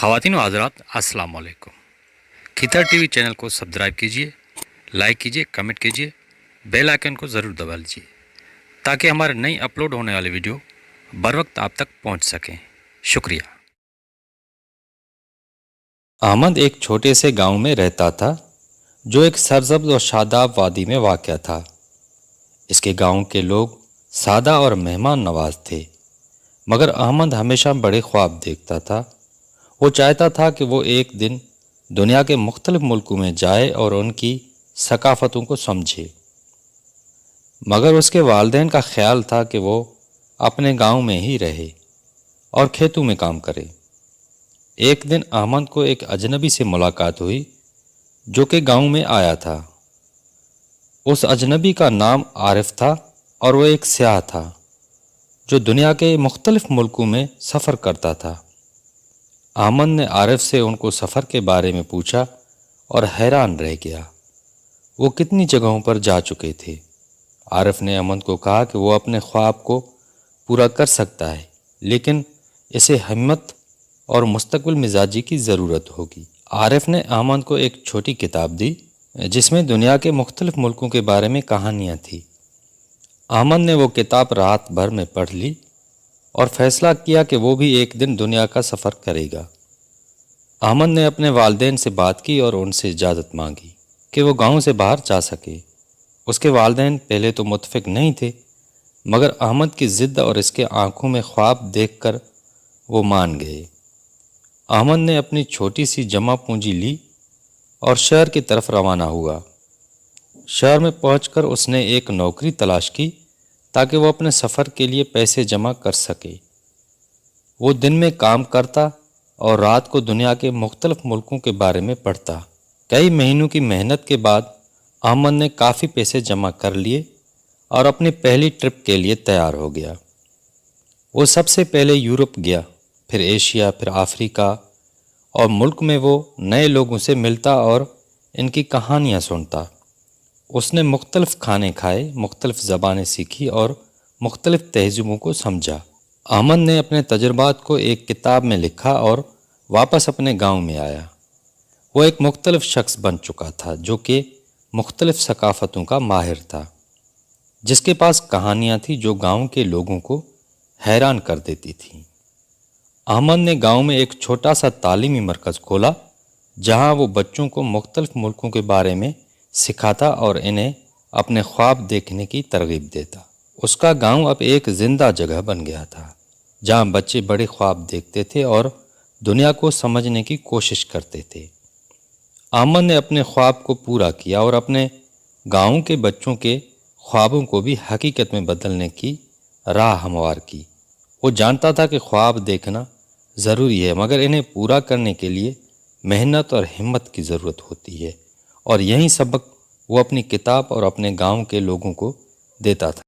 خواتین و حضرات السلام علیکم۔ کھیتر ٹی وی چینل کو سبسکرائب کیجیے، لائک کیجیے، کمنٹ کیجیے، بیل آئیکن کو ضرور دبا لیجیے تاکہ ہمارے نئی اپلوڈ ہونے والی ویڈیو بر وقت آپ تک پہنچ سکیں۔ شکریہ۔ احمد ایک چھوٹے سے گاؤں میں رہتا تھا جو ایک سرسبز اور شاداب وادی میں واقع تھا۔ اس کے گاؤں کے لوگ سادہ اور مہمان نواز تھے، مگر احمد ہمیشہ بڑے خواب دیکھتا تھا۔ وہ چاہتا تھا کہ وہ ایک دن دنیا کے مختلف ملکوں میں جائے اور ان کی ثقافتوں کو سمجھے، مگر اس کے والدین کا خیال تھا کہ وہ اپنے گاؤں میں ہی رہے اور کھیتوں میں کام کرے۔ ایک دن احمد کو ایک اجنبی سے ملاقات ہوئی جو کہ گاؤں میں آیا تھا۔ اس اجنبی کا نام عارف تھا اور وہ ایک سیاح تھا جو دنیا کے مختلف ملکوں میں سفر کرتا تھا۔ احمد نے عارف سے ان کو سفر کے بارے میں پوچھا اور حیران رہ گیا۔ وہ کتنی جگہوں پر جا چکے تھے۔ عارف نے احمد کو کہا کہ وہ اپنے خواب کو پورا کر سکتا ہے، لیکن اسے ہمت اور مستقل مزاجی کی ضرورت ہوگی۔ عارف نے احمد کو ایک چھوٹی کتاب دی جس میں دنیا کے مختلف ملکوں کے بارے میں کہانیاں تھیں۔ احمد نے وہ کتاب رات بھر میں پڑھ لی اور فیصلہ کیا کہ وہ بھی ایک دن دنیا کا سفر کرے گا۔ احمد نے اپنے والدین سے بات کی اور ان سے اجازت مانگی کہ وہ گاؤں سے باہر جا سکے۔ اس کے والدین پہلے تو متفق نہیں تھے، مگر احمد کی ضد اور اس کے آنکھوں میں خواب دیکھ کر وہ مان گئے۔ احمد نے اپنی چھوٹی سی جمع پونجی لی اور شہر کی طرف روانہ ہوا۔ شہر میں پہنچ کر اس نے ایک نوکری تلاش کی تاکہ وہ اپنے سفر کے لیے پیسے جمع کر سکے۔ وہ دن میں کام کرتا اور رات کو دنیا کے مختلف ملکوں کے بارے میں پڑھتا۔ کئی مہینوں کی محنت کے بعد احمد نے کافی پیسے جمع کر لیے اور اپنی پہلی ٹرپ کے لیے تیار ہو گیا۔ وہ سب سے پہلے یورپ گیا، پھر ایشیا، پھر افریقہ، اور ملک میں وہ نئے لوگوں سے ملتا اور ان کی کہانیاں سنتا۔ اس نے مختلف کھانے کھائے، مختلف زبانیں سیکھی اور مختلف تہذیبوں کو سمجھا۔ احمد نے اپنے تجربات کو ایک کتاب میں لکھا اور واپس اپنے گاؤں میں آیا۔ وہ ایک مختلف شخص بن چکا تھا جو کہ مختلف ثقافتوں کا ماہر تھا، جس کے پاس کہانیاں تھیں جو گاؤں کے لوگوں کو حیران کر دیتی تھیں۔ احمد نے گاؤں میں ایک چھوٹا سا تعلیمی مرکز کھولا جہاں وہ بچوں کو مختلف ملکوں کے بارے میں سکھاتا اور انہیں اپنے خواب دیکھنے کی ترغیب دیتا۔ اس کا گاؤں اب ایک زندہ جگہ بن گیا تھا جہاں بچے بڑے خواب دیکھتے تھے اور دنیا کو سمجھنے کی کوشش کرتے تھے۔ احمد نے اپنے خواب کو پورا کیا اور اپنے گاؤں کے بچوں کے خوابوں کو بھی حقیقت میں بدلنے کی راہ ہموار کی۔ وہ جانتا تھا کہ خواب دیکھنا ضروری ہے، مگر انہیں پورا کرنے کے لیے محنت اور ہمت کی ضرورت ہوتی ہے، اور یہی سبق وہ اپنی کتاب اور اپنے گاؤں کے لوگوں کو دیتا تھا۔